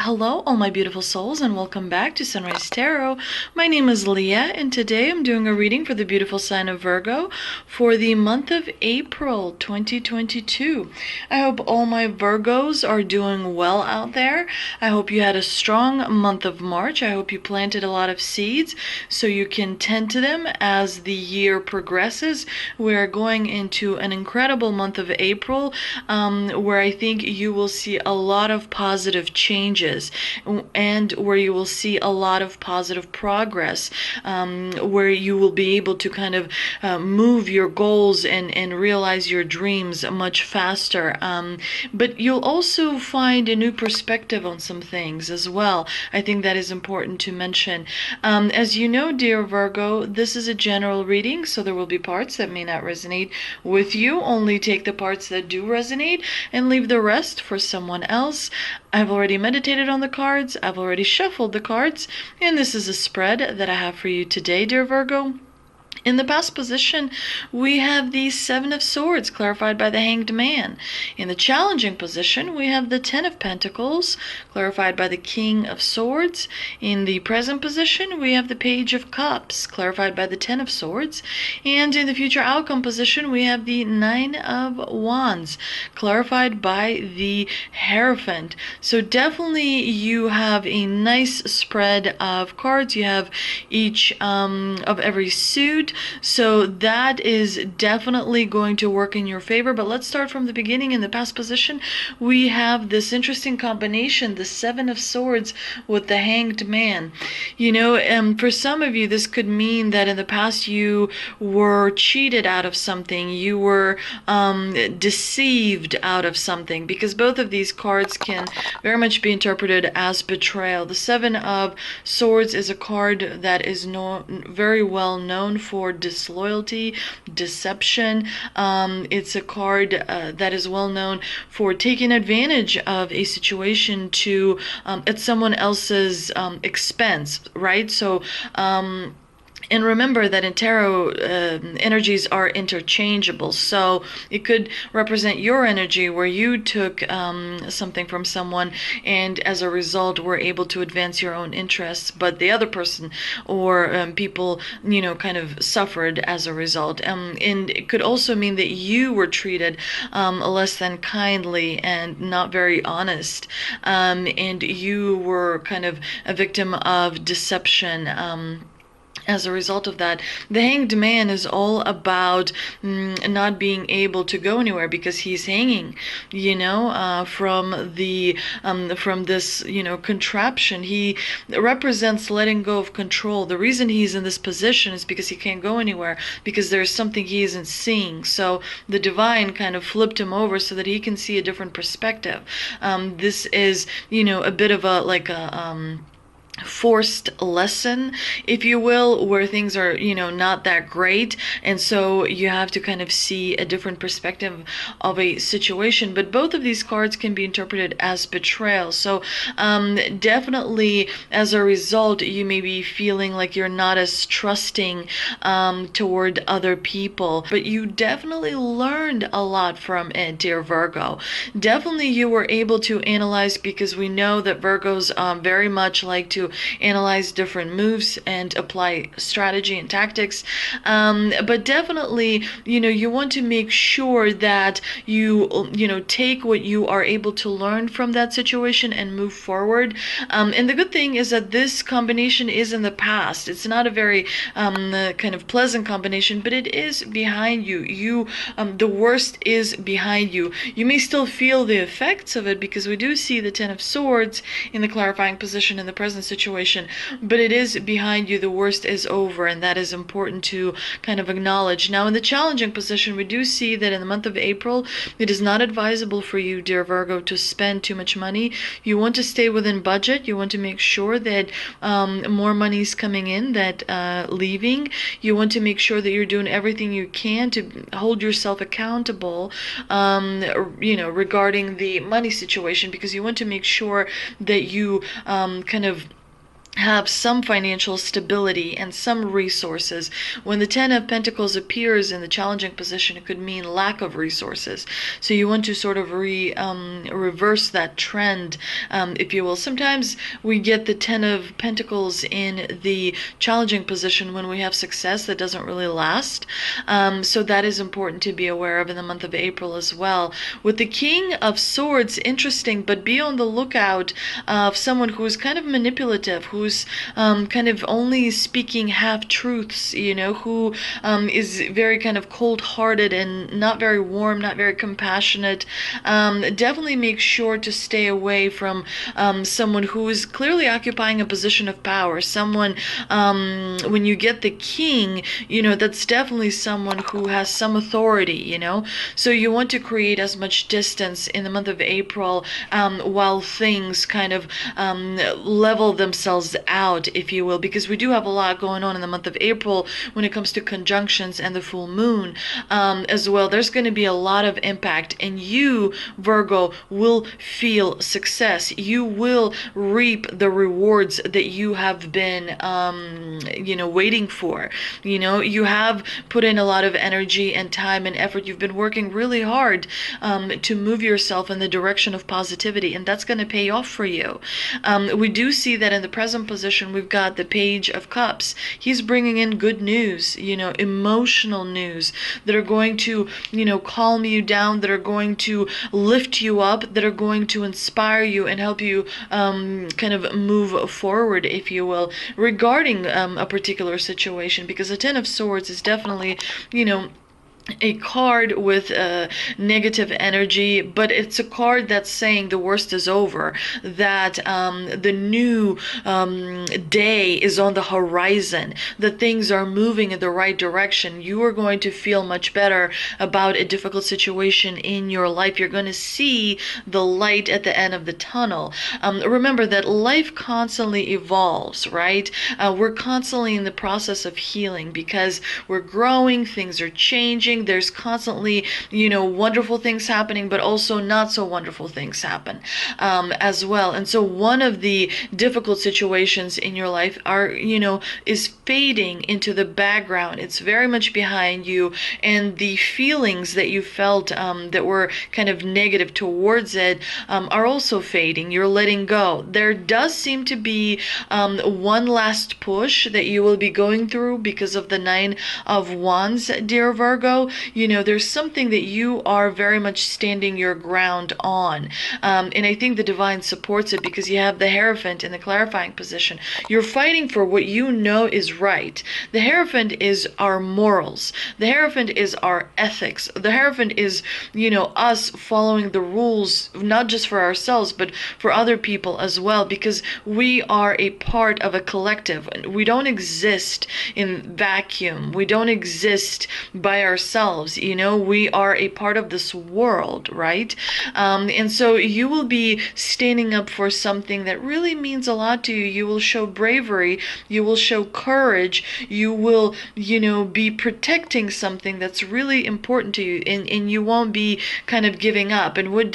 Hello, all my beautiful souls, and welcome back to Sunrise Tarot. My name is Leah, and today I'm doing a reading for the beautiful sign of Virgo for the month of April 2022. I hope all my Virgos are doing well out there. I hope you had a strong month of March. I hope you planted a lot of seeds so you can tend to them as the year progresses. We're going into an incredible month of April where I think you will see a lot of positive changes and where you will see a lot of positive progress, where you will be able to kind of move your goals and realize your dreams much faster. But you'll also find a new perspective on some things as well. I think that is important to mention. As you know, dear Virgo, this is a general reading, so there will be parts that may not resonate with you. Only take the parts that do resonate and leave the rest for someone else. I've already meditated on the cards, I've already shuffled the cards, and this is a spread that I have for you today, dear Virgo. In the past position, we have the Seven of Swords, clarified by the Hanged Man. In the challenging position, we have the Ten of Pentacles, clarified by the King of Swords. In the present position, we have the Page of Cups, clarified by the Ten of Swords. And in the future outcome position, we have the Nine of Wands, clarified by the Hierophant. So definitely you have a nice spread of cards. You have each of every suit. So that is definitely going to work in your favor. But let's start from the beginning. In the past position, we have this interesting combination, the Seven of Swords with the Hanged Man. You know, for some of you, this could mean that in the past you were cheated out of something, you were deceived out of something, because both of these cards can very much be interpreted as betrayal. The Seven of Swords is a card that is very well known for disloyalty, deception. It's a card that is well known for taking advantage of a situation to at someone else's expense, right? So and remember that in tarot, energies are interchangeable. So it could represent your energy where you took something from someone and as a result were able to advance your own interests, but the other person or people, you know, kind of suffered as a result. And it could also mean that you were treated less than kindly and not very honest. And you were kind of a victim of deception. As a result of that, the Hanged Man is all about not being able to go anywhere because he's hanging, you know, from this, you know, contraption. He represents letting go of control. The reason he's in this position is because he can't go anywhere, because there's something he isn't seeing. So the divine kind of flipped him over so that he can see a different perspective. This is, you know, a bit of a forced lesson, if you will, where things are, you know, not that great, and so you have to kind of see a different perspective of a situation. But both of these cards can be interpreted as betrayal. So definitely as a result, you may be feeling like you're not as trusting toward other people, but you definitely learned a lot from it, dear Virgo. Definitely you were able to analyze, because we know that Virgos very much like to analyze different moves and apply strategy and tactics, but definitely, you know, you want to make sure that you know, take what you are able to learn from that situation and move forward. And the good thing is that this combination is in the past. It's not a very kind of pleasant combination, but it is behind you. The worst is behind you. You may still feel the effects of it, because we do see the Ten of Swords in the clarifying position in the present situation, but it is behind you. The worst is over, and that is important to kind of acknowledge. Now, in the challenging position, we do see that in the month of April, it is not advisable for you, dear Virgo, to spend too much money. You want to stay within budget. You want to make sure that more money is coming in than leaving. You want to make sure that you're doing everything you can to hold yourself accountable, you know, regarding the money situation, because you want to make sure that you kind of have some financial stability and some resources. When the Ten of Pentacles appears in the challenging position, it could mean lack of resources. So you want to sort of reverse that trend, if you will. Sometimes we get the Ten of Pentacles in the challenging position when we have success that doesn't really last. So that is important to be aware of in the month of April as well. With the King of Swords, interesting, but be on the lookout of someone who's kind of manipulative, who's kind of only speaking half-truths, who is very kind of cold-hearted and not very warm, not very compassionate. Definitely make sure to stay away from someone who is clearly occupying a position of power. Someone, when you get the King, that's definitely someone who has some authority, So you want to create as much distance in the month of April while things kind of level themselves out, if you will, because we do have a lot going on in the month of April when it comes to conjunctions and the full moon as well. There's going to be a lot of impact, and you, Virgo, will feel success. You will reap the rewards that you have been waiting for. You have put in a lot of energy and time and effort. You've been working really hard to move yourself in the direction of positivity, and that's going to pay off for you. We do see that in the present position, we've got the Page of Cups. He's bringing in good news, emotional news that are going to, calm you down, that are going to lift you up, that are going to inspire you and help you kind of move forward, if you will, regarding a particular situation, because the Ten of Swords is definitely, a card with negative energy, but it's a card that's saying the worst is over, that the new day is on the horizon, that things are moving in the right direction. You are going to feel much better about a difficult situation in your life. You're going to see the light at the end of the tunnel. Remember that life constantly evolves, right? We're constantly in the process of healing because we're growing, things are changing. There's constantly, wonderful things happening, but also not so wonderful things happen as well. And so one of the difficult situations in your life is fading into the background. It's very much behind you, and the feelings that you felt that were kind of negative towards it are also fading. You're letting go. There does seem to be one last push that you will be going through because of the Nine of Wands, dear Virgo. There's something that you are very much standing your ground on. And I think the divine supports it because you have the Hierophant in the clarifying position. You're fighting for what you know is right. The Hierophant is our morals. The Hierophant is our ethics. The Hierophant is, us following the rules, not just for ourselves, but for other people as well, because we are a part of a collective. We don't exist in vacuum. We don't exist by ourselves. We are a part of this world, right? And so you will be standing up for something that really means a lot to you. You will show bravery. You will show courage. You will, be protecting something that's really important to you, and you won't be kind of giving up. And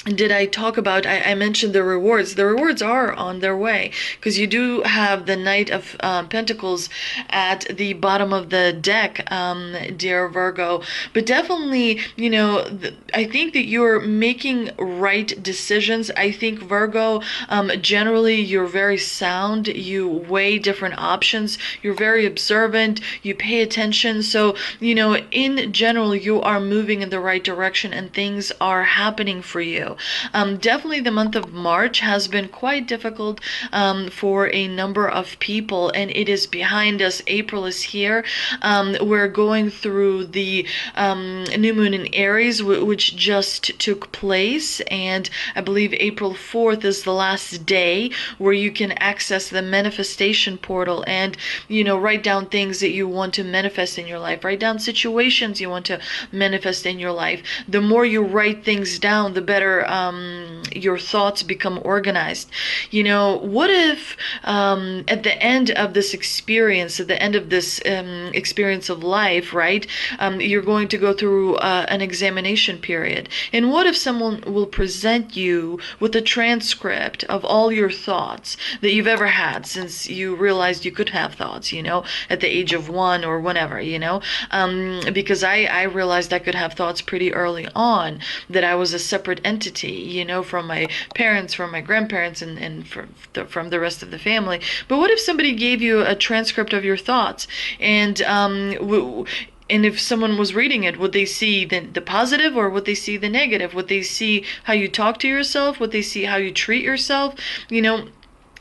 did I talk about, I mentioned the rewards. The rewards are on their way because you do have the Knight of Pentacles at the bottom of the deck, dear Virgo. But definitely, I think that you're making right decisions. I think, Virgo, generally you're very sound. You weigh different options. You're very observant. You pay attention. So, in general, you are moving in the right direction and things are happening for you. Definitely the month of March has been quite difficult for a number of people, and it is behind us. April is here. We're going through the new moon in Aries, which just took place, and I believe April 4th is the last day where you can access the manifestation portal and, write down things that you want to manifest in your life. Write down situations you want to manifest in your life. The more you write things down, the better your thoughts become organized. You know, what if at the end of this experience, at the end of this experience of life, right, you're going to go through an examination period. And what if someone will present you with a transcript of all your thoughts that you've ever had since you realized you could have thoughts, you know, at the age of 1 or whenever, you know, because I realized I could have thoughts pretty early on, that I was a separate entity, you know, from my parents, from my grandparents, and from the rest of the family. But what if somebody gave you a transcript of your thoughts, and and if someone was reading it, would they see the positive, or would they see the negative? Would they see how you talk to yourself? Would they see how you treat yourself? You know,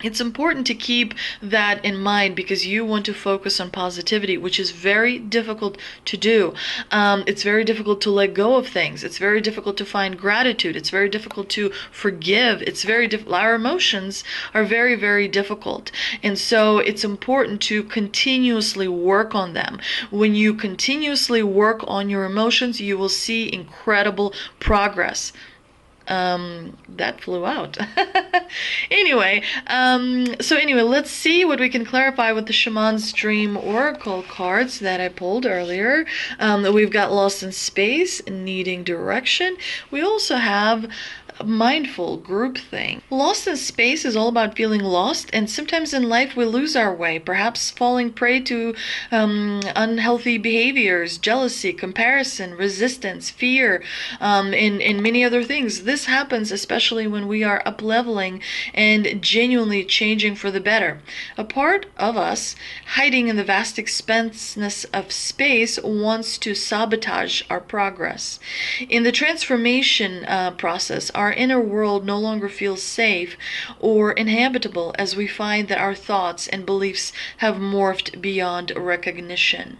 it's important to keep that in mind, because you want to focus on positivity, which is very difficult to do. It's very difficult to let go of things. It's very difficult to find gratitude. It's very difficult to forgive. It's very difficult. Our emotions are very, very difficult. And so it's important to continuously work on them. When you continuously work on your emotions, you will see incredible progress. That flew out. Anyway, let's see what we can clarify with the Shaman's Dream Oracle cards that I pulled earlier. We've got Lost in Space, Needing Direction. We also have mindful group thing. Lost in space is all about feeling lost, and sometimes in life we lose our way, perhaps falling prey to unhealthy behaviors, jealousy, comparison, resistance, fear, and many other things. This happens especially when we are up-leveling and genuinely changing for the better. A part of us, hiding in the vast expanseness of space, wants to sabotage our progress. In the transformation process, our inner world no longer feels safe or inhabitable, as we find that our thoughts and beliefs have morphed beyond recognition.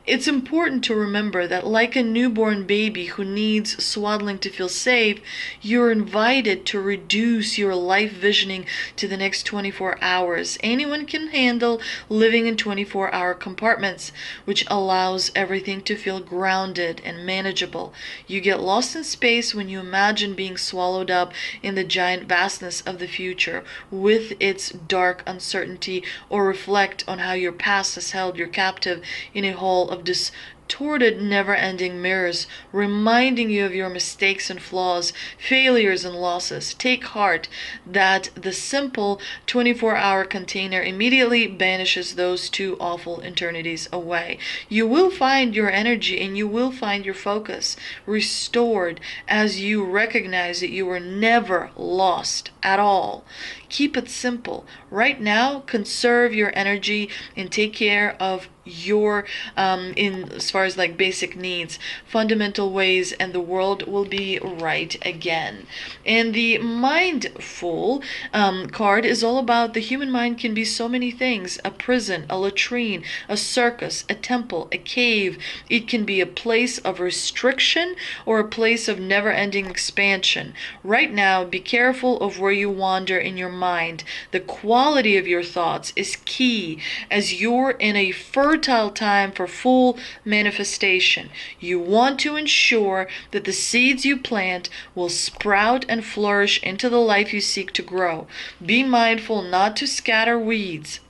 It's important to remember that, like a newborn baby who needs swaddling to feel safe, you're invited to reduce your life visioning to the next 24 hours. Anyone can handle living in 24-hour compartments, which allows everything to feel grounded and manageable. You get lost in space when you imagine being swallowed up in the giant vastness of the future with its dark uncertainty, or reflect on how your past has held you captive in a hole of distorted, never-ending mirrors, reminding you of your mistakes and flaws, failures and losses. Take heart that the simple 24-hour container immediately banishes those two awful eternities away. You will find your energy and you will find your focus restored as you recognize that you were never lost at all. Keep it simple. Right now, conserve your energy and take care of your in as far as like basic needs, fundamental ways, and the world will be right again. And the mindful card is all about the human mind can be so many things: a prison, a latrine, a circus, a temple, a cave. It can be a place of restriction or a place of never-ending expansion. Right now, be careful of where you wander in your mind. The quality of your thoughts is key, as you're in a fertile time for full manifestation. You want to ensure that the seeds you plant will sprout and flourish into the life you seek to grow. Be mindful not to scatter weeds.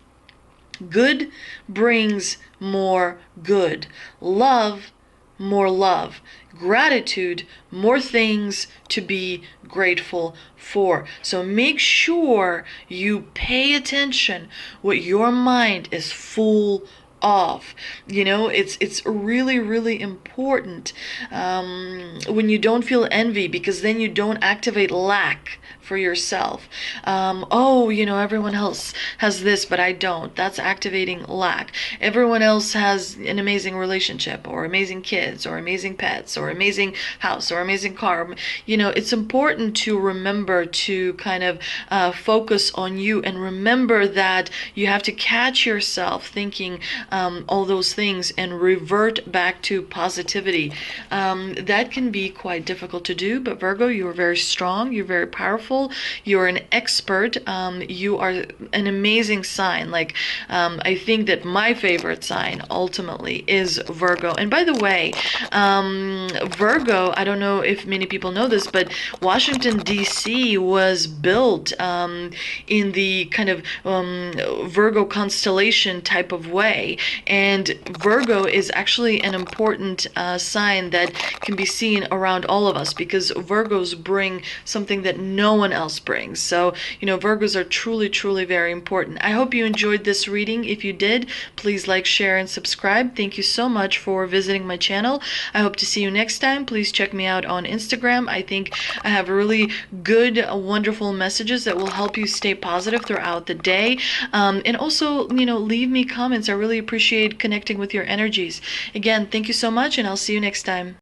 Good brings more good. Love, more love. Gratitude, more things to be grateful for. So make sure you pay attention what your mind is full of. You know, it's really, really important when you don't feel envy, because then you don't activate lack for yourself. Oh, you know, everyone else has this, but I don't. That's activating lack. Everyone else has an amazing relationship, or amazing kids, or amazing pets, or amazing house, or amazing car. You know, it's important to remember to kind of focus on you, and remember that you have to catch yourself thinking all those things and revert back to positivity. That can be quite difficult to do, but Virgo, you are very strong, you're very powerful, wonderful. You're an expert. You are an amazing sign. Like, I think that my favorite sign ultimately is Virgo. And by the way, Virgo, I don't know if many people know this, but Washington, D.C. was built in the kind of Virgo constellation type of way. And Virgo is actually an important sign that can be seen around all of us, because Virgos bring something that no one else brings. So, Virgos are truly, truly very important. I hope you enjoyed this reading. If you did, please like, share, and subscribe. Thank you so much for visiting my channel. I hope to see you next time. Please check me out on Instagram. I think I have really good, wonderful messages that will help you stay positive throughout the day. And also, leave me comments. I really appreciate connecting with your energies. Again, thank you so much, and I'll see you next time.